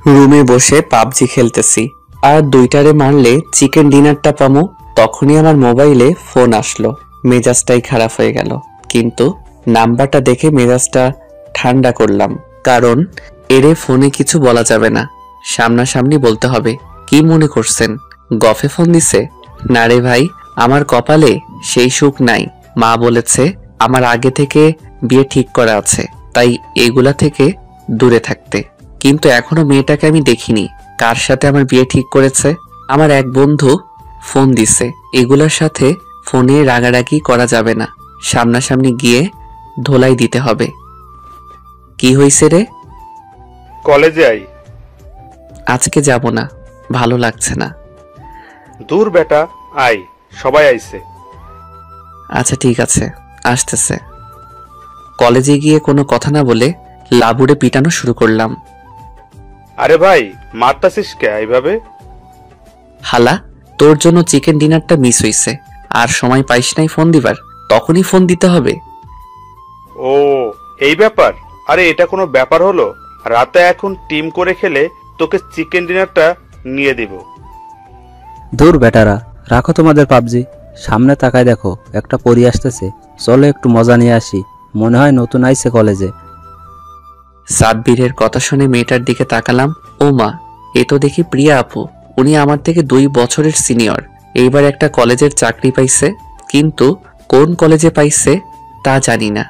রুমে বসে পাবজি খেলতেছি, আর দুইটারে মারলে চিকেন ডিনারটা পামো। তখনই আমার মোবাইলে ফোন আসলো। মেজাজটাই খারাপ হয়ে গেল, কিন্তু নাম্বারটা দেখে মেজাজটা ঠান্ডা করলাম, কারণ এরে ফোনে কিছু বলা যাবে না, সামনাসামনি বলতে হবে। কি মনে করছেন গফে ফোন দিছে? না রে ভাই, আমার কপালে সেই সুখ নাই। মা বলেছে আমার আগে থেকে বিয়ে ঠিক করা আছে, তাই এগুলা থেকে দূরে থাকতে। কিন্তু এখনো মেয়েটাকে আমি দেখিনি। কার সাথে আমার বিয়ে ঠিক করেছে? আমার এক বন্ধু ফোন দিছে। এগুলার সাথে ফোনে রাগারাগি করা যাবে না, সামনাসামনি গিয়ে ধোলাই দিতে হবে। কি হইছে রে? কলেজে আই। আজকে যাব না, ভালো লাগছে না। দূর বেটা, আই, সবাই আইছে। আচ্ছা ঠিক আছে, আসতেছে। কলেজে গিয়ে কোনো কথা না বলে লাবুরে পিটানো শুরু করলাম। আরে ভাই, মারতাছিস কে এইভাবে? হালা, তোর জন্য চিকেন ডিনারটা মিস হইছে, আর সময় পাইস নাই ফোন দিবার, তখনই ফোন দিতে হবে। ও, এই ব্যাপার? আরে এটা কোনো ব্যাপার হলো? রাতে এখন টিম করে খেলে তোকে চিকেন ডিনারটা নিয়ে দিব। দূর বেটারা, রাখো তোমাদের পাবজি। সামনে তাকায় দেখো, একটা পরী আসতেছে। চলো একটু মজা নিয়ে আসি। মনে হয় নতুন আইছে কলেজে। সাব্বিরের কথা শুনে মেয়েটার দিকে তাকালাম। ও মা, এ তো দেখি প্রিয়া আপু। উনি আমার থেকে 2 বছরের সিনিয়র। এইবার একটা কলেজের চাকরি পাইছে, কিন্তু কোন কলেজে পাইছে তা জানি না।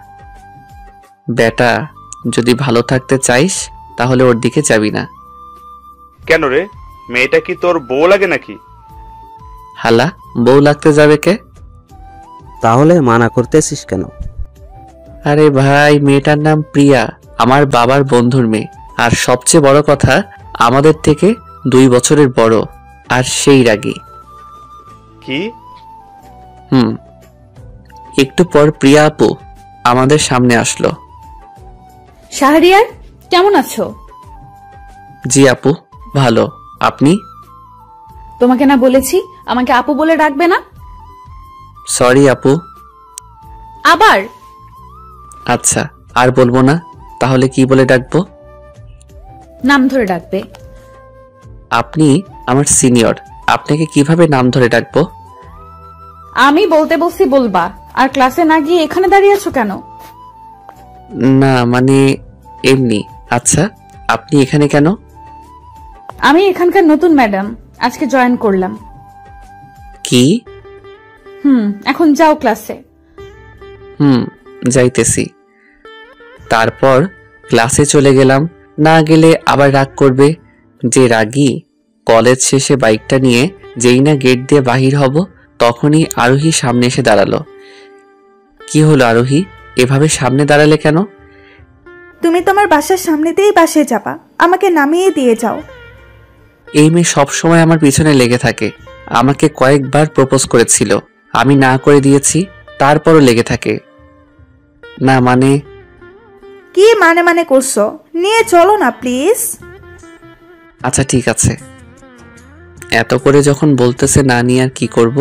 বেটা, যদি ভালো থাকতে চাইস তাহলে ওর দিকে যাবি না। কেন রে, মেয়েটা কি তোর বউ লাগে নাকি? হালা, বউ লাগতে যাবে কে? তাহলে মানা করতেছিস কেন? আরে ভাই, মেয়েটার নাম প্রিয়া, আমার বাবার বন্ধুর মেয়ে। আর সবচেয়ে বড় কথা, আমাদের থেকে 2 বছরের বড়, আর সেই রাগী। কি? একটু পর প্রিয়া আপু আমাদের সামনে আসলো। শাহরিয়ার, কেমন আছো? জি আপু, ভালো। আপনি? তোমাকে না বলেছি আমাকে আপু বলে ডাকবে না? সরি আপু। আবার? আচ্ছা, আর বলবো না। তাহলে কি বলে ডাকবো? নাম ধরে ডাকবে। আপনি আমার সিনিয়র, আপনাকে কিভাবে নাম ধরে ডাকবো? আমি বলতে বলছি বলবা, আর ক্লাসে না গিয়ে এখানে দাঁড়িয়ে আছো কেন? না মানে এমনি। আচ্ছা, আপনি এখানে কেন? আমি এখানকার নতুন ম্যাডাম, আজকে জয়েন করলাম। কি? এখন যাও ক্লাসে। যাইতেছি। তারপর ক্লাসে চলে গেলাম। না গেলে আবার রাগ করবে। যে রাগী। কলেজ শেষে বাইকটা নিয়ে যেই না গেট দিয়ে বাহির হব, তখনই আরোহী সামনে এসে দাঁড়ালো। কি হলো আরোহী, এভাবে সামনে দাঁড়ালে কেন? তুমি তোমার বাসার সামনে দিয়েই বাসে যাবা, আমাকে নামিয়ে দিয়ে যাও। এই মেয়ে সবসময় আমার পিছনে লেগে থাকে। আমাকে কয়েকবার প্রপোজ করেছিল, আমি না করে দিয়েছি, তারপরও লেগে থাকে। না মানে? কি মানে মানে করছো? নিয়ে চলো না প্লিজ। আচ্ছা ঠিক আছে। এত করে যখন বলতেছে না নিয়ে আর কি করব।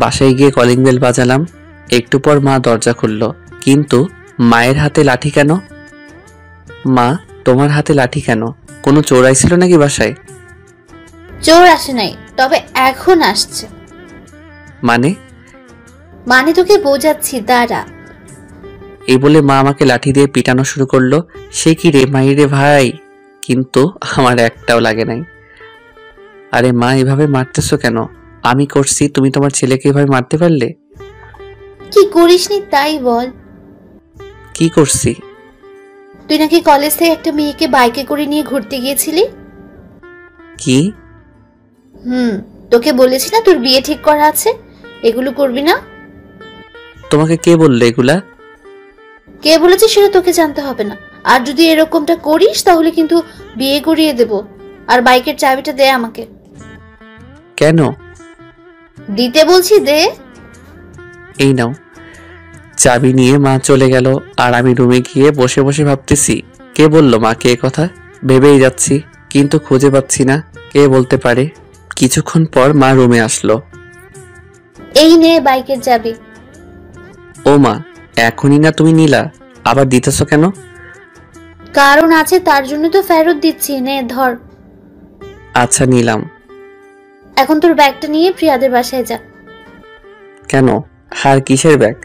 বাসায় গিয়ে কলিং বেল বাজালাম। একটু পর মা দরজা খুলল, কিন্তু মায়ের হাতে লাঠি কেন? মা, তোমার হাতে লাঠি কেন? কোনো চোর আইছিল নাকি বাসায়? চোর আসে নাই, তবে এখন আসছে। মানে তোকে বোঝাচ্ছি, দাঁড়া। এই বলে মা আমাকে লাঠি দিয়ে পিটানো শুরু করলো। সে কি রে মাইরে ভাই, কিন্তু আমার একটাও লাগে নাই। আরে মা, এভাবে মারতেছো কেন? আমি করছি, তুমি তোমার ছেলেকে এভাবে মারতে পারলে? কি করিসনি তাই বল। কি করছি? তুই নাকি কলেজ থেকে একটা মেয়েকে বাইকে করে নিয়ে ঘুরতে গিয়েছিলি। কি? তোকে বলেছি না তোর বিয়ে ঠিক করা আছে, এগুলো করবি না। তোমাকে কে বললো এগুলা? কে বলেছে সেটা তোকে জানতে হবে না। আর যদি এরকমটা করিস তাহলে কিন্তু বিয়ে করিয়ে দেব। আর বাইকের চাবিটা দে আমাকে। কেন? দিতে বলছি, দে। এই নাও। চাবি নিয়ে মা চলে গেল, আর আমি রুমে গিয়ে বসে বসে ভাবতেছি, কে বলল মাকে এ কথা। ভেবেই যাচ্ছি, কিন্তু খুঁজে পাচ্ছি না কে বলতে পারে। কিছুক্ষণ পর মা রুমে আসলো। এই নে বাইকের চাবি। ও মা, এখনই না তুমি নিলা, আবার দিতেছো কেন? কারণ আছে, তার জন্য তো ফেরত দিচ্ছি, নে ধর। আচ্ছা নিলাম। এখন তোর ব্যাগটা নিয়ে প্রিয়াদের বাসায় যা। কেন? আর কিসের ব্যাগ?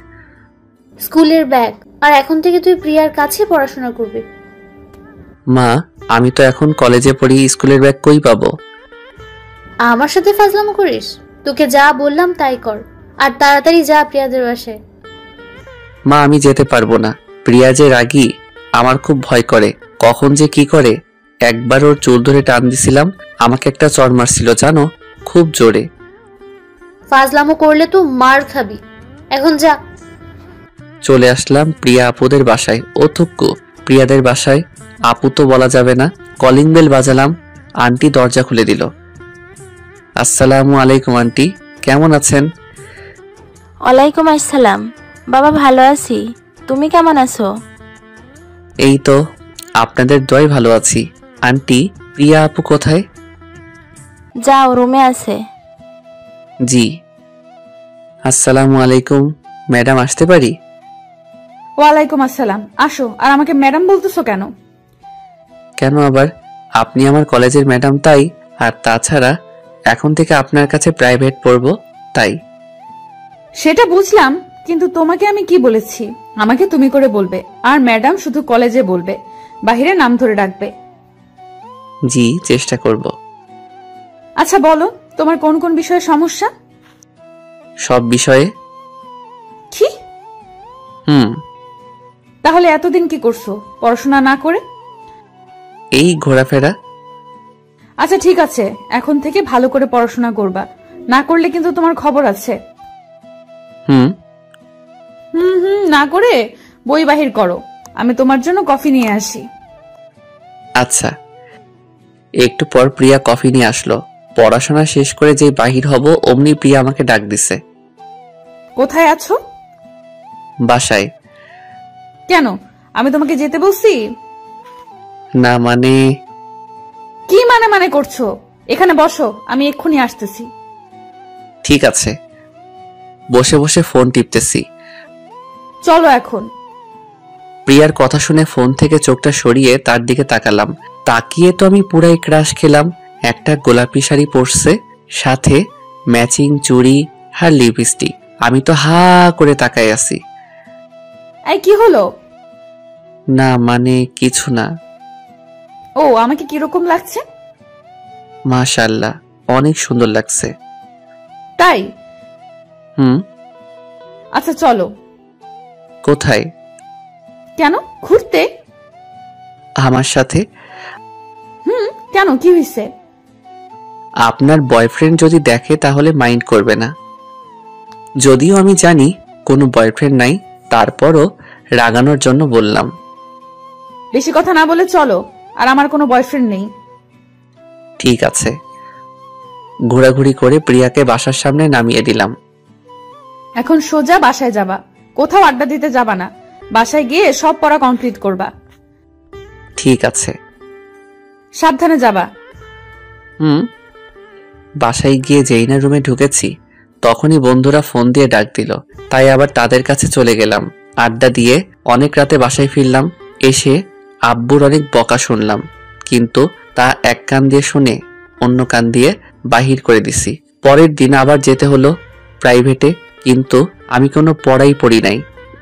স্কুলের ব্যাগ। আর এখন থেকে তুই প্রিয়ার কাছে পড়াশোনা করবি। মা, আমি তো এখন কলেজে পড়ি, স্কুলের ব্যাগ কই পাবো? আমার সাথে ফাজলামো করিস? তোকে যা বললাম তাই কর, আর তাড়াতাড়ি যা প্রিয়াদের বাসায়। মা, আমি যেতে পারবো না। প্রিয়া যে রাগী, আমার খুব ভয় করে। কখন যে কি করে। একবার ওর চুল ধরে টান দিছিলাম, আমাকে একটা চড় মারছিল জানো, খুব জোরে। ফাজলামো করলে তো মার খাবি। এখন যা। চলে আসলাম প্রিয়া আপুদের বাসায়। ও থুক্কু, প্রিয়াদের বাসায় আপু তো বলা যাবে না। কলিং বেল বাজালাম, আন্টি দরজা খুলে দিল। আসসালামু আলাইকুম আন্টি, কেমন আছেন? ওয়ালাইকুম আসসালাম। বাবা ভালো আছি, তুমি কেমন আছো? এই তো আপনাদের দয় ভালো আছি। আন্টি, প্রিয়া আপু কোথায়? যাও, রুমে আছে। জি। আসসালামু আলাইকুম, ম্যাডাম আসতে পারি? ওয়ালাইকুম আসসালাম, আসো। আর আমাকে ম্যাডাম বলতেছো কেন? কেন আবার? আপনি আমার কলেজের ম্যাডাম তাই। আর তাছাড়া এখন থেকে আপনার কাছে প্রাইভেট পড়বো তাই। সেটা বুঝলাম, কিন্তু তোমাকে আমি কি বলেছি? আমাকে তুমি করে বলবে, আর ম্যাডাম শুধু কলেজে বলবে, বাহিরে নাম ধরে ডাকবে। জি, চেষ্টা করব। আচ্ছা বলো, তোমার কোন কোন বিষয়ে সমস্যা? সব বিষয়ে। কি? তাহলে এতদিন কি করছো পড়াশোনা না করে? এই ঘোরাফেরা। আচ্ছা ঠিক আছে, এখন থেকে ভালো করে পড়াশোনা করবা, না করলে কিন্তু তোমার খবর আছে। হুম না করে বই বাহির করো, আমি তোমার জন্য কফি নিয়ে আসি। আচ্ছা। একটু পর প্রিয়া কফি নিয়ে আসলো। পড়াশোনা শেষ করে যে বাহির হব অমনি প্রিয়া আমাকে ডাক দিছে। কোথায় আছো? বাসায়। কেন, আমি তোমাকে যেতে বলছি? না মানে। কি মানে মানে করছো? এখানে বসো, আমি এক্ষুনি আসতেছি। ঠিক আছে। বসে বসে ফোন টিপতেছি। চলো এখন। প্রিয়ার কথা শুনে ফোন থেকে চোখটা সরিয়ে তার দিকে তাকালাম। তাকিয়ে তো আমি পুরাই ক্রাশ খেলাম। একটা গোলাপি শাড়ি পরছে, সাথে ম্যাচিং চুড়ি আর লিপস্টিক। আমি তো হা করে তাকাই আছি। এই কি হলো? না মানে কিছু না। ও, আমাকে কিরকম লাগছে? মাশাআল্লাহ, অনেক সুন্দর লাগছে। তাই? হুম। আচ্ছা চলো। কোথায়? কেন, ঘুরতে? আমার সাথে? কেন, কি হয়েছে? আপনার বয়ফ্রেন্ড যদি দেখে তাহলে মাইন্ড করবে না। যদিও আমি জানি কোনো বয়ফ্রেন্ড নাই, তারপরও রাগানোর জন্য বললাম। বেশি কথা না বলে চলো, আর আমার কোনো বয়ফ্রেন্ড নেই। ঠিক আছে। ঘোরাঘুরি করে প্রিয়াকে বাসার সামনে নামিয়ে দিলাম। এখন সোজা বাসায় যাবা, কোথাও আড্ডা দিতে যাবা না। বাসায় গিয়ে সব পড়া কমপ্লিট করবা। ঠিক আছে। সাবধানে যাবা। বাসায় গিয়ে যেই না রুমে ঢুকেছি তখনই বন্ধুরা ফোন দিয়ে ডাক দিল, তাই আবার তাদের কাছে চলে গেলাম। আড্ডা দিয়ে অনেক রাতে বাসায় ফিরলাম। এসে আব্বুর অনেক বকা শুনলাম, কিন্তু তা এক কান দিয়ে শুনে অন্য কান দিয়ে বাহির করে দিছি। পরের দিন আবার যেতে হলো প্রাইভেটে, কিন্তু আমি কোনো পড়াই পড়ি নাই।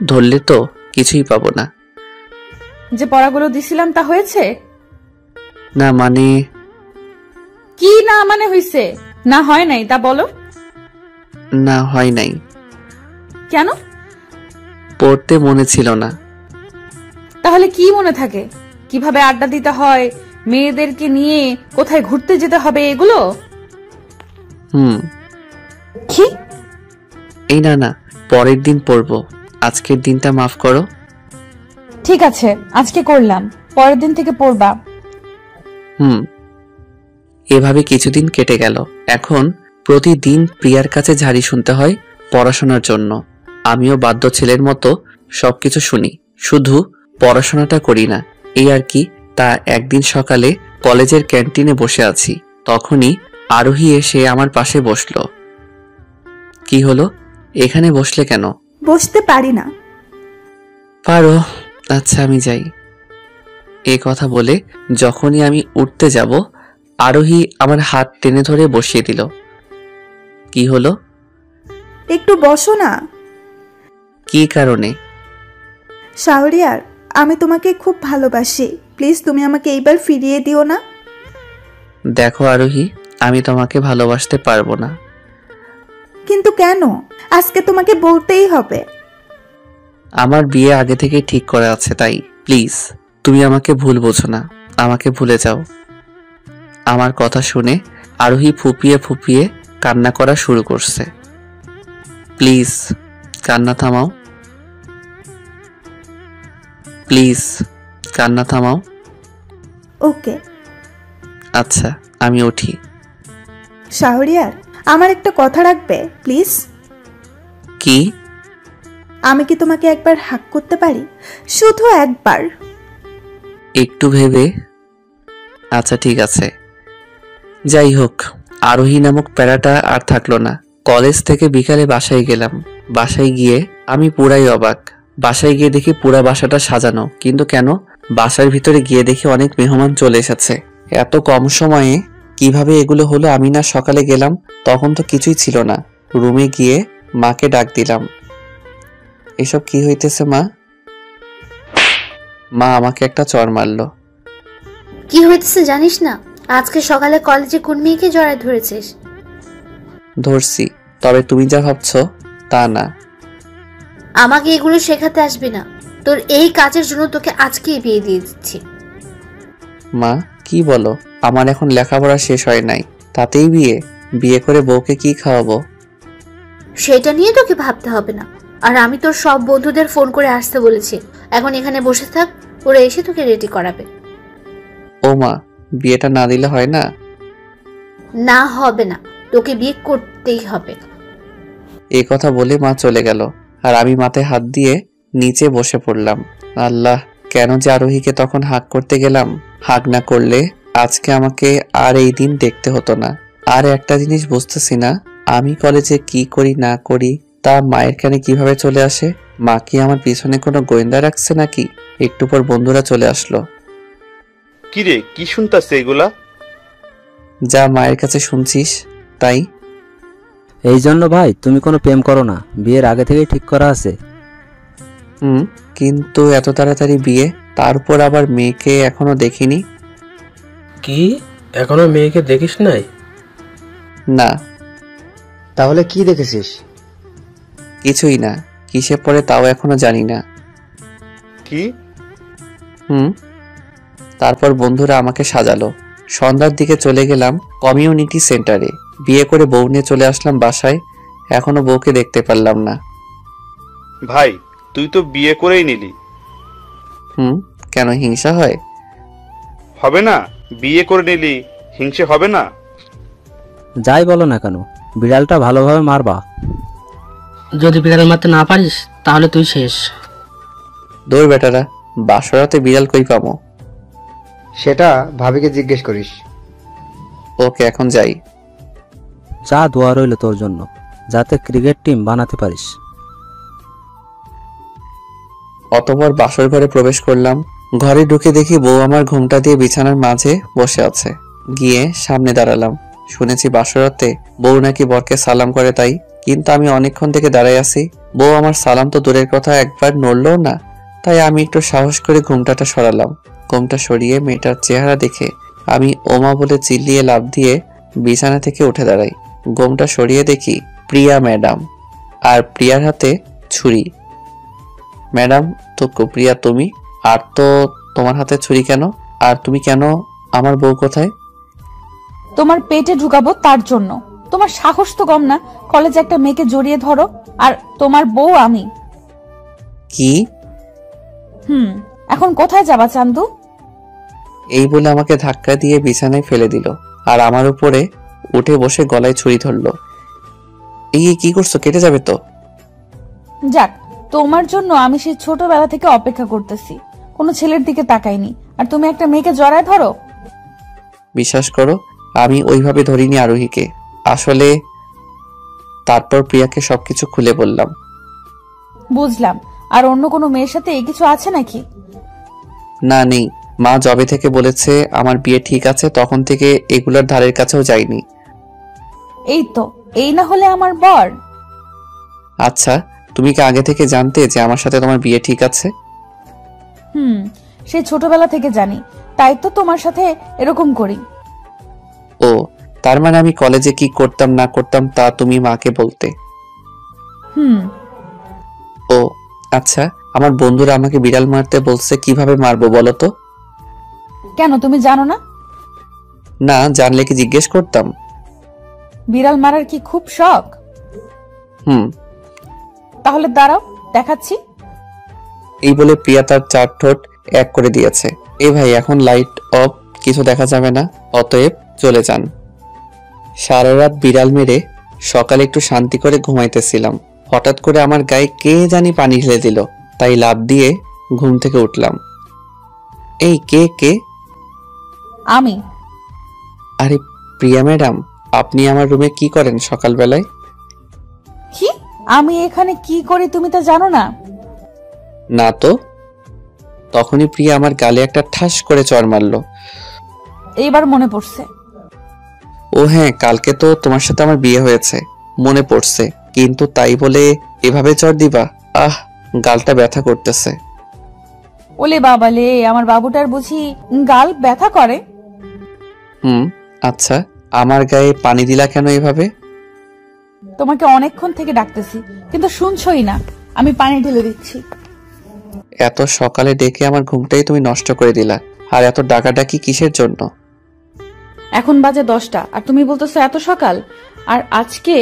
ধরলে তো কিছুই পাবো না। যে পড়াগুলো দিছিলাম তা হয়েছে? না মানে। কি না মানে হইছে? না হয় নাই তা বলো। না হয় নাই। কেন? পড়তে মনে ছিল না। তাহলে কি মনে থাকে? কিভাবে আড্ডা দিতে হয়, মেয়েদেরকে নিয়ে কোথায় ঘুরতে যেতে হবে, এগুলো? কি? এই না না, পরের দিন পড়বো। আজকের দিনটা মাফ করো। ঠিক আছে, আজকে করলাম, পরের দিন থেকে পড়বা। এভাবে কিছুদিন কেটে গেল। এখন প্রতিদিন প্রিয়ার কাছে ঝাড়ি শুনতে হয় পড়াশোনার জন্য। আমিও বাধ্য ছেলের মতো সবকিছু শুনি, শুধু পড়াশোনাটা করি না, এই আর কি। তা একদিন সকালে কলেজের ক্যান্টিনে বসে আছি, তখনই আরোহী এসে আমার পাশে বসলো। কি হলো, এখানে বসলে কেন? বসতে পারি না। পারো। আচ্ছা আমি যাই। এ কথা বলে যখনই আমি উঠতে যাব আরোহী আমার হাত টেনে ধরে বসিয়ে দিল। কি হলো? একটু বসো না। কি কারণে? শাহরিয়ার, আমি তোমাকে খুব ভালোবাসি, প্লিজ তুমি আমাকে এইবার ফিরিয়ে দিও না। দেখো আরোহী, আমি তোমাকে ভালোবাসতে পারবো না। কিন্তু কেন? আজকে তোমাকে বলতেই হবে। আমার বিয়ে আগে থেকে ঠিক করা আছে, তাই প্লিজ তুমি আমাকে ভুল বোঝো না, আমাকে ভুলে যাও। আমার কথা শুনে আরোহী ফুপিয়ে ফুপিয়ে কান্না করা শুরু করছে। প্লিজ কান্না থামাও, প্লিজ কান্না থামাও। ওকে। আচ্ছা আমি উঠি। শাহরিয়ার, আমার একটা কথা রাখবে প্লিজ? কি? আমি কি তোমাকে একবার হাক করতে পারি? শুধু একবার। একটু ভেবে আচ্ছা ঠিক আছে। যাই হোক, আরোহী নামক প্যারাটা আর থাকলো না। কলেজ থেকে বিকালে বাসায় গেলাম। বাসায় গিয়ে আমি পুরাই অবাক। বাসায় গিয়ে দেখি পুরা বাসাটা সাজানো, কিন্তু কেন? বাসার ভিতরে গিয়ে দেখি অনেক মেহমান চলে এসেছে। এত কম সময়ে কিভাবে এগুলো হলো? আমি না সকালে গেলাম, তখন তো কিছুই ছিল না। রুমে গিয়ে মাকে ডাক দিলাম। এসব কি হইতেছে মা? মা আমাকে একটা চড় মারলো। কি হইতেছে জানিস না? আজকে সকালে কলেজে কোন মেয়েকে জড়ায় ধরেছিস? ধরছি, তবে তুমি যা ভাবছো তা না। আমাকে এগুলো শেখাতে আসবি না। তোর এই কাজের জন্য তোকে আজকেই বিয়ে দিয়ে দিচ্ছি। মা কি বলো? আমার এখন লেখাপড়া শেষ হয় নাই, তাতেই বিয়ে? বিয়ে করে বউকে কি খাওয়াবো? সেটা নিয়ে তোকে ভাবতে হবে না। আর আমি তোর সব বন্ধুদের ফোন করে আসতে বলেছি। এখন এখানে বসে থাক, ওরা এসে তোকে রেডি করাবে। ও মা, বিয়েটা না দিলে হয় না? না হবে না, তোকে বিয়ে করতেই হবে। এই কথা বলে মা চলে গেল, আর আমি মাথায় হাত দিয়ে নিচে বসে পড়লাম। আল্লাহ, কেন যে আরোহীকে তখন হাক করতে গেলাম? হাক না করলে আজকে আমাকে আর এই দিন দেখতে হতো না। আর একটা জিনিস বুঝতেছি না, আমি কলেজে কি করি না করি তা মায়ের কানে কিভাবে চলে আসে? মা কি আমার পিছনে কোনো গোয়েন্দা রাখছে নাকি? একটু পর বন্ধুরা চলে আসলো। কিরে, কি শুনতাছে এগুলা? যা মায়ের কাছে শুনছিস তাই। এই জন্য ভাই তুমি কোনো প্রেম করো না, বিয়ের আগে থেকেই ঠিক করা আছে। কিন্তু এত তাড়াতাড়ি বিয়ে, তারপর আবার মেয়েকে এখনো দেখিনি। কি, এখনো মেয়েকে দেখিস নাই? না। তাহলে কি দেখেছিস? কিছুই না, কিসে পড়ে তাও এখনো জানি না। কি? তারপর বন্ধুরা আমাকে সাজালো। সন্ধ্যার দিকে চলে গেলাম কমিউনিটি সেন্টারে। বিয়ে করে বউ নিয়ে চলে আসলাম বাসায়। এখনো বউকে দেখতে পারলাম না। ভাই, তুই তো বিয়ে করেই নিলি। কেন হিংসা হয়? হবে না? বিয়ে করে নিলি, হিংসে হবে না? যাই বলো না কেন, বিড়ালটা ভালোভাবে মারবা। যদি বিড়াল মারতে না পারিস তাহলে তুই শেষ। দৌড় বেটারা, বাসরাতে বিড়াল কই পামো? সেটা ভাবিকে জিজ্ঞেস করিস। ওকে, এখন যাই। যা, দোয়া রইল তোর জন্য, যাতে ক্রিকেট টিম বানাতে পারিস। অতঃপর বাসর ঘরে প্রবেশ করলাম। ঘরে ঢুকে দেখি বউ আমার ঘুমটা দিয়ে বিছানার মাঝে বসে আছে। গিয়ে সামনে দাঁড়ালাম। শুনেছি বাসরাতে বউ নাকি বরকে সালাম করে, তাই। কিন্তু আমি অনেকক্ষণ থেকে দাঁড়াই আছি, বউ আমার সালাম তো দূরের কথা একবার নড়লও না। তাই আমি একটু সাহস করে ঘুমটাটা সরালাম। ঘুমটা সরিয়ে মেয়েটার চেহারা দেখে আমি ওমা বলে চিল্লিয়ে লাফ দিয়ে বিছানা থেকে উঠে দাঁড়াই। ঘুমটা সরিয়ে দেখি প্রিয়া ম্যাডাম, আর প্রিয়ার হাতে ছুরি। ম্যাডাম তো প্রিয়া তুমি? আর তো তোমার হাতে ছুরি কেন? আর তুমি কেন? আমার বউ কোথায়? তোমার পেটে ঢুকাবো তার জন্য। তোমার সাহস তো কম না, কলেজে একটা মেয়েকে জড়িয়ে ধরো। আর তোমার বউ আমি। কি? এখন কোথায় যাবা চান্দু? এই বলে আমাকে ধাক্কা দিয়ে বিছানায় ফেলে দিল, আর আমার উপরে উঠে বসে গলায় ছুরি ধরলো। এই কি করছো? কেটে যাবে তো। যাক, তোমার জন্য আমি সেই ছোটবেলা থেকে অপেক্ষা করতেছি, কোনো ছেলের দিকে তাকাইনি, আর তুমি একটা মেয়েকে জড়ায় ধরো। বিশ্বাস করো, আমি ওইভাবে ধরিনি আরোহীকে আসলে। তারপর প্রিয়াকে সবকিছু খুলে বললাম। বুঝলাম। আর অন্য কোনো মেয়ের সাথে এই কিছু আছে নাকি? না, নেই। মা জবে থেকে বলেছে আমার বিয়ে ঠিক আছে, তখন থেকে এগুলোর ধারের কাছেও যাইনি। এই তো, এই না হলে আমার বর। আচ্ছা, তুমি কি আগে থেকে জানতে যে আমার সাথে তোমার বিয়ে ঠিক আছে? সেই ছোটবেলা থেকে জানি, তাই তো তোমার সাথে এরকম করি। ও, তার মানে আমি কলেজে কি করতাম না করতাম তা তুমি মাকে বলতে? ও আচ্ছা, আমার বন্ধুরা আমাকে বিড়াল মারতে বলছে, কিভাবে মারবো বলো তো? কেন, তুমি জানো না? না জানলে কি জিজ্ঞেস করতাম। বিড়াল মারার কি খুব শখ? তাহলে দাঁড়াও, দেখাচ্ছি। এই বলে প্রিয়া তার 4 ঠোঁট এক করে দিয়েছে। এই ভাই, এখন লাইট অফ, কিছু দেখা যাবে না, অতএব চলে যান। সারা রাত বিড়াল মেরে সকালে একটু শান্তি করে ঘুমাইতেছিলাম, হঠাৎ করে আমার গায়ে কে জানি পানি ঢেলে দিল, তাই লাফ দিয়ে ঘুম থেকে উঠলাম। এই কে কে? আমি। আরে প্রিয়া ম্যাডাম, আপনি আমার রুমে কি করেন সকালবেলায়? কি, আমি এখানে কি করি তুমি তা জানো না? না তো। তখনই প্রিয়া আমার গালে একটা ঠাস করে চড় মারলো। এইবার মনে পড়ছে। ও হ্যাঁ, কালকে তো তোমার সাথে আমার বিয়ে হয়েছে, মনে পড়ছে, কিন্তু তাই বলে এভাবে চড় দিবা? আহ, গালটা ব্যথা করতেছে। ওলে বাবালে, আমার বাবুটার বুঝি গাল ব্যথা করে? আচ্ছা, আমার গায়ে পানি দিলা কেন এভাবে? তোমাকে অনেকক্ষণ থেকে ডাকতেছি, কিন্তু শুনছই না। আমি পানি ঢেলে দিচ্ছি। এত সকালে ডেকে আমার ঘুমটাই তুমি নষ্ট করে দিলা। আর এত ডাকাডাকি কিসের জন্য? এখন বাজে 10টা, আর তুমি বলতেছো এত সকাল? আর আজকে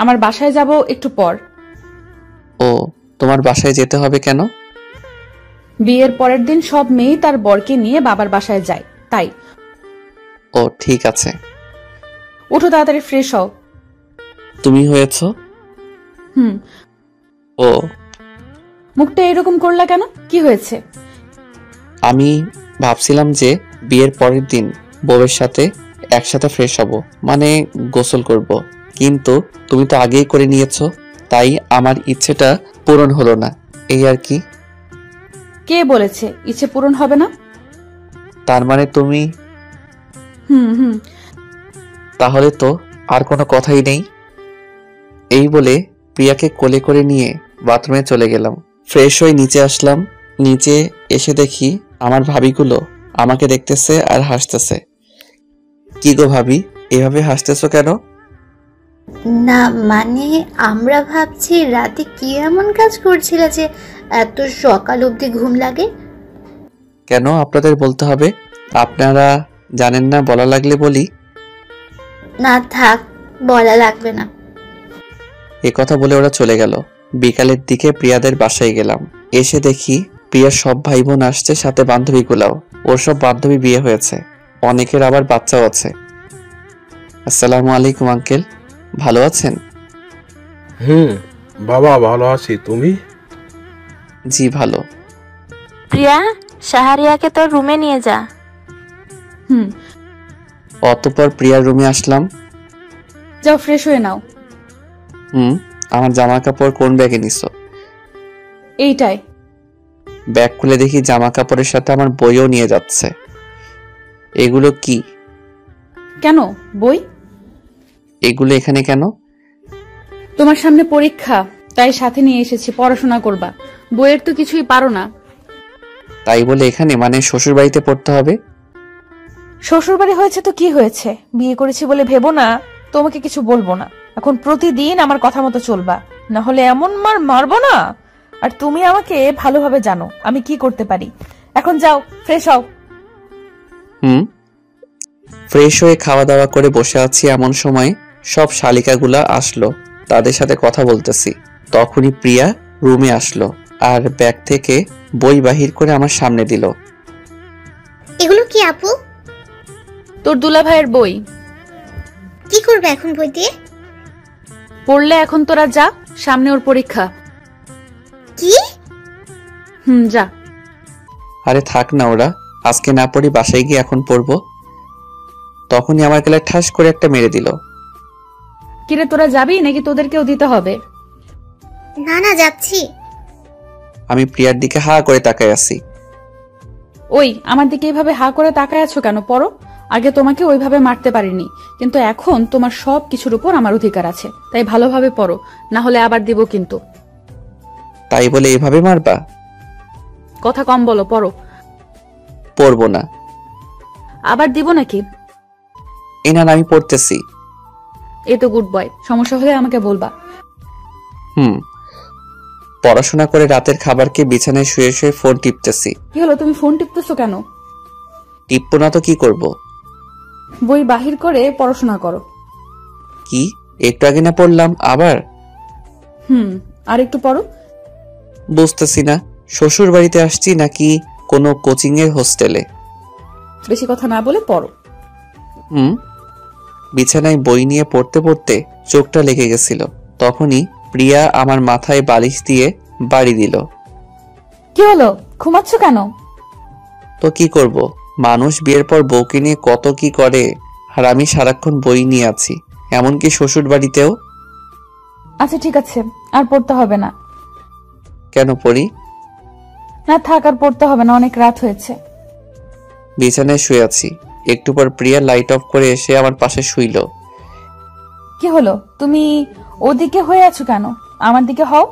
আমার বাসায় যাব একটু পর। ও, তোমার বাসায় যেতে হবে কেন? বিয়ের পরের দিন সব মেয়ে তার বরকে নিয়ে বাবার বাসায় যায়, তাই। ও ঠিক আছে। উঠো তাড়াতাড়ি, ফ্রেশ হও। তুমি হয়েছো? ও, মুখটা এরকম করলা কেন? কি হয়েছে? আমি ভাবছিলাম যে বিয়ের পরের দিন বউয়ের সাথে একসাথে ফ্রেশ হব, মানে গোসল করব, কিন্তু তুমি তো আগেই করে নিয়েছো, তাই আমার ইচ্ছেটা পূরণ হলো না, এই আর কি। কে বলেছে ইচ্ছে পূরণ হবে না? তার মানে তুমি? তাহলে তো আর কোনো কথাই নেই। এই বলে প্রিয়াকে কোলে করে নিয়ে বাথরুমে চলে গেলাম। ফ্রেশ হয়ে নিচে আসলাম। নিচে এসে দেখি আমার ভাবিগুলো আমাকে দেখতেছে আর হাসতেছে। কি গো ভাবি, এভাবে হাসতেছো কেন? না মানে আমরা ভাবছি রাতে কি এমন কাজ করছিল যে এত সকাল অবধি ঘুম লাগে। কেন আপনাদের বলতে হবে? আপনারা জানেন না, বলা লাগলে বলি। না থাক, বলা লাগবে না। এ কথা বলে ওরা চলে গেল। বিকালের দিকে প্রিয়াদের বাসায় গেলাম। এসে দেখি প্রিয়ার সব ভাই বোন আসছে, সাথে বান্ধবীগুলাও। ওর সব বান্ধবী বিয়ে হয়েছে, অনেকের আবার বাচ্চাও আছে। আসসালামু আলাইকুম আঙ্কেল, ভালো আছেন? বাবা ভালো আছি, তুমি? জি ভালো। প্রিয়া, শাহরিয়াকে তোর রুমে নিয়ে যা। অতঃপর প্রিয়ার রুমে আসলাম। যাও ফ্রেশ হয়ে নাও। আমার জামা কাপড় কোন ব্যাগে নিছো? এইটাই। ব্যাগ খুলে দেখি জামা কাপড়ের সাথে আমার বইও নিয়ে যাচ্ছে। এগুলো কি? কেন বই? এগুলো এখানে কেন? তোমার সামনে পরীক্ষা, তাই সাথে নিয়ে এসেছি, পড়াশোনা করবা। বইয়ের তো কিছুই পারো না। তাই বলে এখানে, মানে শ্বশুর বাড়িতে পড়তে হবে? শ্বশুর বাড়ি হয়েছে তো কি হয়েছে, বিয়ে করেছি বলে ভেবো না তোমাকে কিছু বলবো না। এখন প্রতিদিন আমার কথা মতো চলবা, না হলে এমন মারবো না। আর তুমি আমাকে ভালোভাবে জানো আমি কি করতে পারি। এখন যাও, ফ্রেশ হও। ফ্রেশ হয়ে খাওয়া দাওয়া করে বসে আছি, এমন সময় সব শালিকাগুলা আসলো, তাদের সাথে কথা বলতেছি। তখনই প্রিয়া রুমে আসলো আর ব্যাগ থেকে বই বাহির করে আমার সামনে দিল। এগুলো কি আপু? তোর দুলা ভাইয়ের বই। কি করবে এখন বই দিয়ে? পড়লে এখন তোরা যা, সামনে ওর পরীক্ষা। কি? যা। আরে থাক না, ওরা আজকে না পড়ি, বাসায় গিয়ে এখন পড়বো। তখনই আমার গলায় ঠাস করে একটা মেরে দিল। কিরে, তোরা যাবি নাকি তোদেরকেও দিতে হবে? না না, যাচ্ছি। আমি প্রিয়ার দিকে হা করে তাকায় আছি। ওই আমার দিকে এইভাবে হা করে তাকায় আছো কেন? পড়ো। আগে তোমাকে ওইভাবে মারতে পারিনি, কিন্তু এখন তোমার সব কিছুর উপর আমার অধিকার আছে, তাই ভালোভাবে পড়ো, না হলে আবার দিব কিন্তু। তাই বলে এভাবে মারবা? কথা কম বলো, পড়ো। পড়বো না। আবার দিব নাকি? এই না, আমি পড়তেছি। এই তো গুড বয়, সমস্যা হলে আমাকে বলবা। পড়াশোনা করে রাতের খাবারকে বিছানায় শুয়ে শুয়ে ফোন টিপতেছি। কি হলো, তুমি ফোন টিপতেছো কেন? টিপবো না তো কি করব? বই বাহির করে পড়াশোনা করো। কি, একটু আগে না পড়লাম আবার? আর একটু পড়ো। বুঝতেছি না, শ্বশুর বাড়িতে আসছি নাকি কোনো কোচিং এর হোস্টেলে? বেশি কথা না বলে পড়ো। বিছানায় বই নিয়ে পড়তে পড়তে চোখটা লেগে গেছিল। তখনই প্রিয়া আমার মাথায় বালিশ দিয়ে বাড়ি দিল। কি হলো, ঘুমাচ্ছ কেন? তো কি করব, মানুষ বিয়ের পর বউকে নিয়ে কত কি করে, আর আমি সারাক্ষণ বই নিয়ে আছি, এমনকি শ্বশুর বাড়িতেও। আচ্ছা ঠিক আছে, আর পড়তে হবে না। কেন পড়ি? না থাক, আর পড়তে হবে না, অনেক রাত হয়েছে। বিছানায় শুয়ে আছি, একটু পর প্রিয়া লাইট অফ করে এসে আমার পাশে শুইল। কি হলো, তুমি ওদিকে হয়ে আছো কেন? আমার দিকে হও।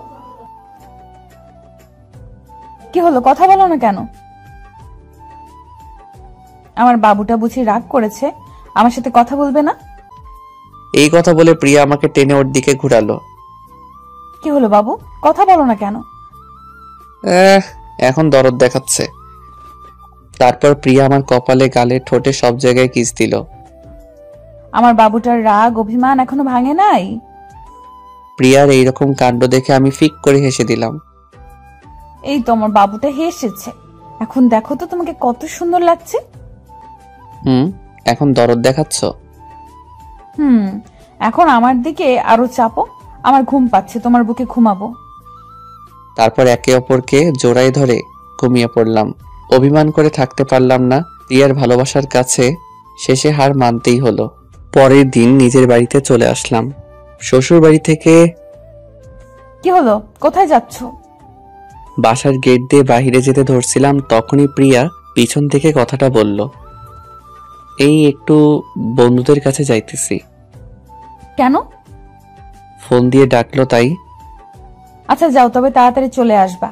কি হলো, কথা বলো না কেন? আমার বাবুটা বুঝি রাগ করেছে, আমার সাথে কথা বলবে না? এই কথা বলে প্রিয়া আমাকে টেনে ওর দিকে ঘুরালো। কি হলো বাবু, কথা বলো না কেন? এখন দরদ দেখাচ্ছে। তারপর প্রিয়া আমার কপালে, গালে, ঠোঁটে সব জায়গায় কিস দিল। আমার বাবুটার রাগ অভিমান এখনো ভাঙে নাই? প্রিয়ার এইরকম কাণ্ড দেখে আমি ফিক করে হেসে দিলাম। এই তো আমার বাবুটা হেসেছে, এখন দেখো তো তোমাকে কত সুন্দর লাগছে। এখন দরদ দেখাচ্ছ? এখন আমার দিকে আরো চাপো, আমার ঘুম পাচ্ছে, তোমার বুকে ঘুমাবো। তারপর একে অপরকে জোড়ায় ধরে ঘুমিয়ে পড়লাম। অভিমান করে থাকতে পারলাম না, প্রিয়ার ভালোবাসার কাছে শেষে হার মানতেই হলো। পরের দিন নিজের বাড়িতে চলে আসলাম। শ্বশুর বাড়ি থেকে। কি হলো, কোথায় যাচ্ছ? বাসার গেট দিয়ে বাহিরে যেতে ধরছিলাম, তখনই প্রিয়া পিছন থেকে কথাটা বলল, এই একটু বন্ধুদের কাছে যাইতেছি। কেন? ফোন দিয়ে ডাকলো তাই। আচ্ছা যাও, তবে তাড়াতাড়ি চলে আসবা।